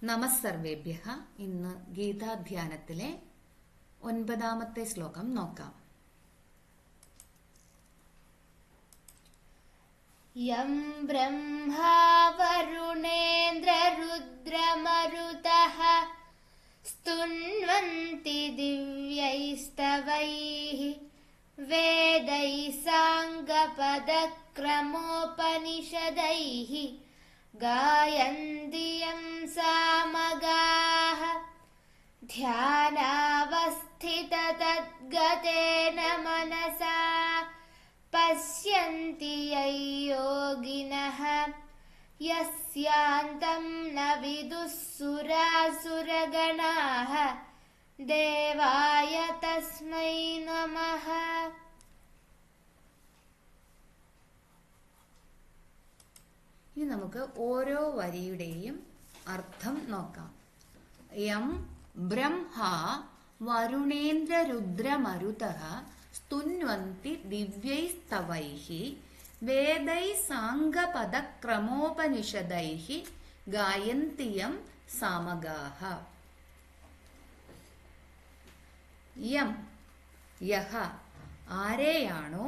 നമസ്സർവേഭ്യഃ. ഇന്ന് ഗീതാധ്യാനത്തിലെ 9-ാമത്തെ ശ്ലോകം നോക്കാം. യം ബ്രഹ്മാ വരുണേന്ദ്രരുദ്രമരുതഃ സ്തുന്വന്തി ദിവ്യൈസ്തവൈഃ വേദൈഃ സാംഗപദക്രമോപനിഷദൈഃ ഗായന്തി യം സാമഗാഃ ധ്യാനാവസ്ഥിതതദ്ഗതേന മനസാ പശ്യന്തി യോഗിനഃ യസ്യാന്തം ന വിദുഃ സുരാസുരഗണാഃ ദേവായ തസ്മൈ നമഃ. ഇനി നമുക്ക് ഓരോ വരിയുടെയും അർത്ഥം നോക്കാം. യം ബ്രഹ്മാ വരുണേന്ദ്രരുദ്രമരുതഃ സ്തുന്വന്തി ദിവ്യൈസ്തവൈഃ വേദൈഃ സാംഗപദക്രമോപനിഷദൈഃ ഗായന്തി യം സാമഗാഃ. യം യഹ ആരെയാണോ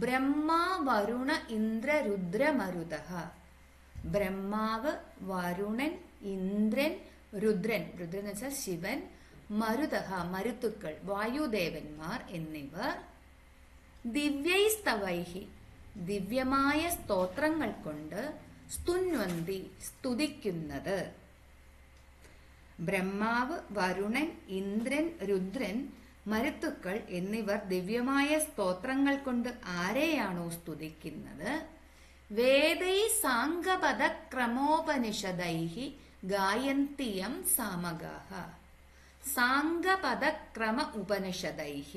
ബ്രഹ്മ വരുണ ഇന്ദ്ര രുദ്രമരുതഃ, ബ്രഹ്മാവ്, വരുണൻ, ഇന്ദ്രൻ, രുദ്രൻ, രുദ്രൻ എന്ന് വെച്ചാൽ ശിവൻ, മരുതഃ മരുത്തുക്കൾ, വായുദേവന്മാർ എന്നിവർ ദിവ്യൈസ്തവൈഹി ദിവ്യമായ സ്തോത്രങ്ങൾ കൊണ്ട് സ്തുന്വന്തി സ്തുതിക്കുന്നത്. ബ്രഹ്മാവ്, വരുണൻ, ഇന്ദ്രൻ, രുദ്രൻ, മരുത്തുക്കൾ എന്നിവർ ദിവ്യമായ സ്തോത്രങ്ങൾ കൊണ്ട് ആരെയാണോ സ്തുതിക്കുന്നത്, വേദൈ സാംഗപദക്രമോപനിഷദൈഃ ഗായന്തി യം സാമഗാഃ. സാംഗപദക്രമ ഉപനിഷദൈഃ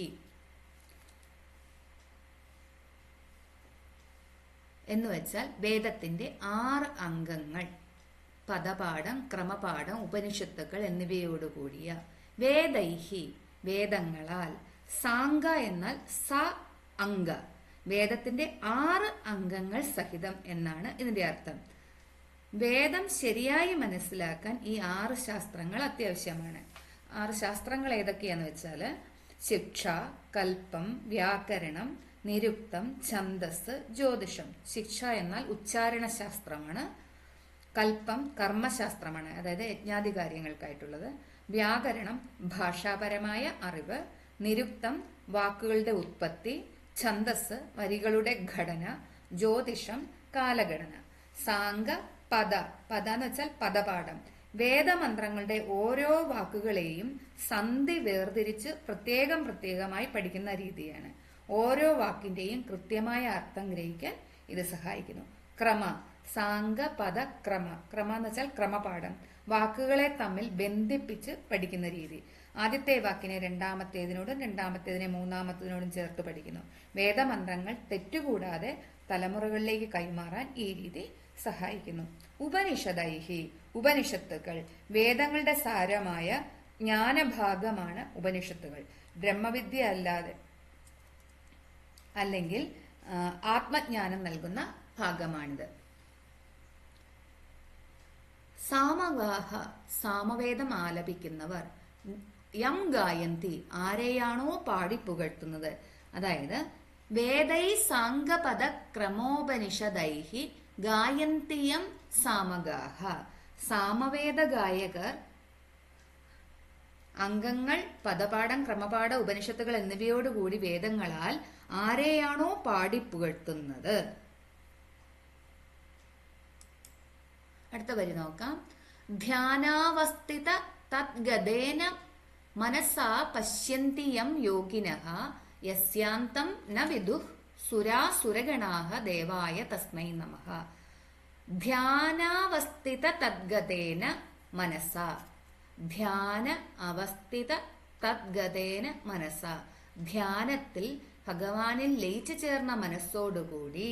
എന്നുവെച്ചാൽ വേദത്തിന്റെ 6 അംഗങ്ങൾ, പദപാഠം, ക്രമപാഠം, ഉപനിഷത്തുക്കൾ എന്നിവയോടുകൂടിയ വേദൈഹി വേദങ്ങളാൽ, സാംഗ എന്നാൽ സ അംഗ വേദത്തിന്റെ 6 അംഗങ്ങൾ സഹിതം എന്നാണ് ഇതിന്റെ അർത്ഥം. വേദം ശരിയായി മനസ്സിലാക്കാൻ ഈ 6 ശാസ്ത്രങ്ങൾ അത്യാവശ്യമാണ്. 6 ശാസ്ത്രങ്ങൾ ഏതൊക്കെയാന്ന് വെച്ചാല് ശിക്ഷ, കൽപ്പം, വ്യാകരണം, നിരുക്തം, ഛന്ദസ്, ജ്യോതിഷം. ശിക്ഷ എന്നാൽ ഉച്ചാരണ ശാസ്ത്രമാണ്. കൽപ്പം കർമ്മശാസ്ത്രമാണ്, അതായത് യജ്ഞാദി കാര്യങ്ങൾക്കായിട്ടുള്ളത്. വ്യാകരണം ഭാഷാപരമായ അറിവ്. നിരുക്തം വാക്കുകളുടെ ഉത്പത്തി. ഛന്ദസ് വരികളുടെ ഘടന. ജ്യോതിഷം കാലഗണന. സാംഗ പദ എന്ന് വെച്ചാൽ പദപാഠം, വേദമന്ത്രങ്ങളുടെ ഓരോ വാക്കുകളെയും സന്ധി വേർതിരിച്ച് പ്രത്യേകമായി പഠിക്കുന്ന രീതിയാണ്. ഓരോ വാക്കിന്റെയും കൃത്യമായ അർത്ഥം ഗ്രഹിക്കാൻ ഇത് സഹായിക്കുന്നു. ക്രമ സാംഗ പദ ക്രമ എന്ന് വെച്ചാൽ ക്രമപാഠം, വാക്കുകളെ തമ്മിൽ ബന്ധിപ്പിച്ച് പഠിക്കുന്ന രീതി. ആദ്യത്തെ വാക്കിനെ രണ്ടാമത്തേതിനോടും രണ്ടാമത്തേതിനെ മൂന്നാമത്തേതിനോടും ചേർത്ത് പഠിക്കുന്നു. വേദമന്ത്രങ്ങൾ തെറ്റുകൂടാതെ തലമുറകളിലേക്ക് കൈമാറാൻ ഈ രീതി സഹായിക്കുന്നു. ഉപനിഷദൈഹി ഉപനിഷത്തുകൾ വേദങ്ങളുടെ സാരമായ ജ്ഞാനഭാഗമാണ് ഉപനിഷത്തുകൾ. ബ്രഹ്മവിദ്യ അല്ലാതെ അല്ലെങ്കിൽ ആത്മജ്ഞാനം നൽകുന്ന ഭാഗമാണിത്. സാമഗാഃ സാമവേദം ആലപിക്കുന്നവർ. യം ഗായന്തി ആരെയാണോ പാടിപ്പുകഴ്ത്തുന്നത്, അതായത് വേദൈ സാംഗപദ ക്രമോപനിഷദൈഃ ഗായന്തി യം സാമഗാഃ. സാമവേദ ഗായകർ അംഗങ്ങൾ, പദപാഠം, ക്രമപാഠ, ഉപനിഷത്തുകൾ എന്നിവയോടുകൂടി വേദങ്ങളാൽ ആരെയാണോ പാടിപ്പുകഴ്ത്തുന്നത്. അടുത്ത വരി നോക്കാം. ധ്യാനാവസ്ഥിത തദ്ഗതേന മനസാ പശ്യന്തി യം യോഗിനഃ യസ്യാന്തം ന വിദുഃ സുരാസുരഗണാഃ ദേവായ തസ്മൈ നമഃ. ധ്യാനാവസ്ഥിത തദ്ഗതേന മനസാ. ധ്യാന അവസ്ഥിത തദ്ഗതേന മനസാ. ധ്യാനത്തിൽ ഭഗവാനിൽ ലയിച്ചു ചേർന്ന മനസ്സോടുകൂടി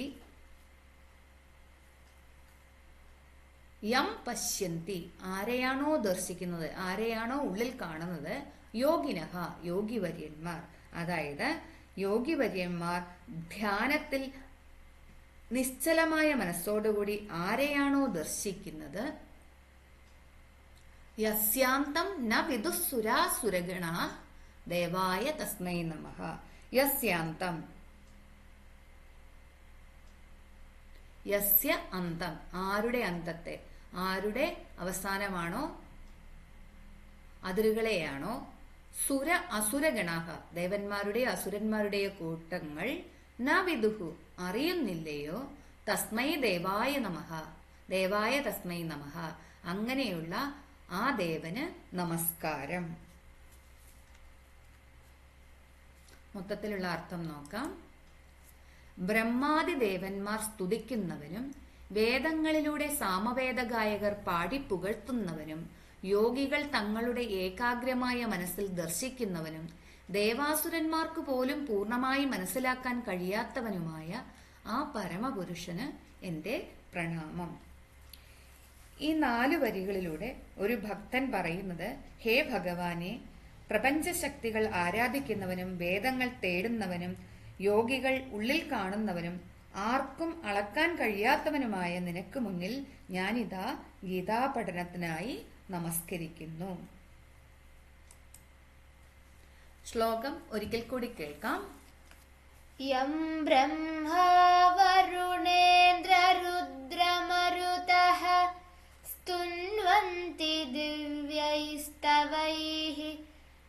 യം പശ്യന്തി ആരെയാണോ ദർശിക്കുന്നത്, ആരെയാണോ ഉള്ളിൽ കാണുന്നത്, യോഗിനഃ യോഗിവര്യന്മാർ, അതായത് യോഗിവര്യന്മാർ ധ്യാനത്തിൽ നിശ്ചലമായ മനസ്സോടുകൂടി ആരെയാണോ ദർശിക്കുന്നത് യസ്യാന്തം ന വിദുസുരാസുരഗണ ദേവായ തസ്മൈ നമഃ. യസ്യാന്തം, യസ്യ അന്തം, ആരുടെ അന്തത്തെ, ആരുടെ അവസാനമാണോ, അതിരുകളെയാണോ, സുര അസുരഗണാഹ, ദേവന്മാരുടെ അസുരന്മാരുടെ കൂട്ടങ്ങൾ, ന വിദുഹു, അറിയുന്നില്ലയോ, തസ്മൈ ദേവായ നമഃ, ദേവായ തസ്മൈ നമഃ, അങ്ങനെയുള്ള ആ ദേവന് നമസ്കാരം. മൊത്തത്തിലുള്ള അർത്ഥം നോക്കാം. ബ്രഹ്മാദി ദേവന്മാർ സ്തുതിക്കുന്നവനും വേദങ്ങളിലൂടെ സാമവേദ ഗായകർ പാടി പുകഴ്ത്തുന്നവനും യോഗികൾ തങ്ങളുടെ ഏകാഗ്രമായ മനസ്സിൽ ദർശിക്കുന്നവനും ദേവാസുരന്മാർക്ക് പോലും പൂർണ്ണമായി മനസ്സിലാക്കാൻ കഴിയാത്തവനുമായ ആ പരമപുരുഷന് എൻ്റെ പ്രണാമം. ഈ 4 വരികളിലൂടെ ഒരു ഭക്തൻ പറയുന്നത്, ഹേ ഭഗവാനെ, പ്രപഞ്ചശക്തികൾ ആരാധിക്കുന്നവനും വേദങ്ങൾ തേടുന്നവനും യോഗികൾ ഉള്ളിൽ കാണുന്നവനും ആർക്കും അളക്കാൻ കഴിയാത്തവനുമായ നിനക്ക് മുന്നിൽ ഞാനിതാ ഗീതാപഠനത്തിനായി നമസ്കരിക്കുന്നു. ശ്ലോകം ഒരിക്കൽ കൂടി കേൾക്കാം. യം ബ്രഹ്മാ വരുണേന്ദ്രരുദ്രമരുതഃ സ്തുന്വന്തി ദിവ്യൈസ്തവൈഃ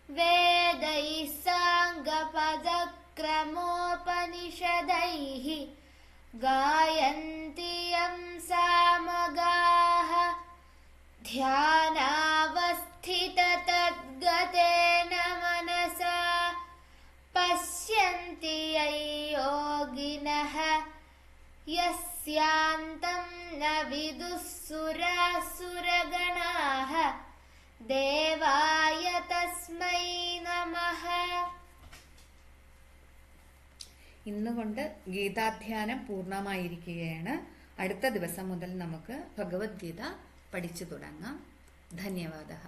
വേദൈഃ സാംഗപദക്രമോപനിഷദൈഃ ഗായന്തി യം സാമഗാഃ ധ്യാനാവസ്ഥിതതദ്ഗതേന മനസാ പശ്യന്തി യോഗിനഃ യസ്യാന്തം ന വിദുഃസുരാസുരഗണാഃ ദേവായ തസ്മൈ നമഃ. ഇന്നുകൊണ്ട് ഗീതാധ്യാനം പൂർണ്ണമായിരിക്കുകയാണ്. അടുത്ത ദിവസം മുതൽ നമുക്ക് ഭഗവത്ഗീത പഠിച്ചു തുടങ്ങാം. ധന്യവാദः.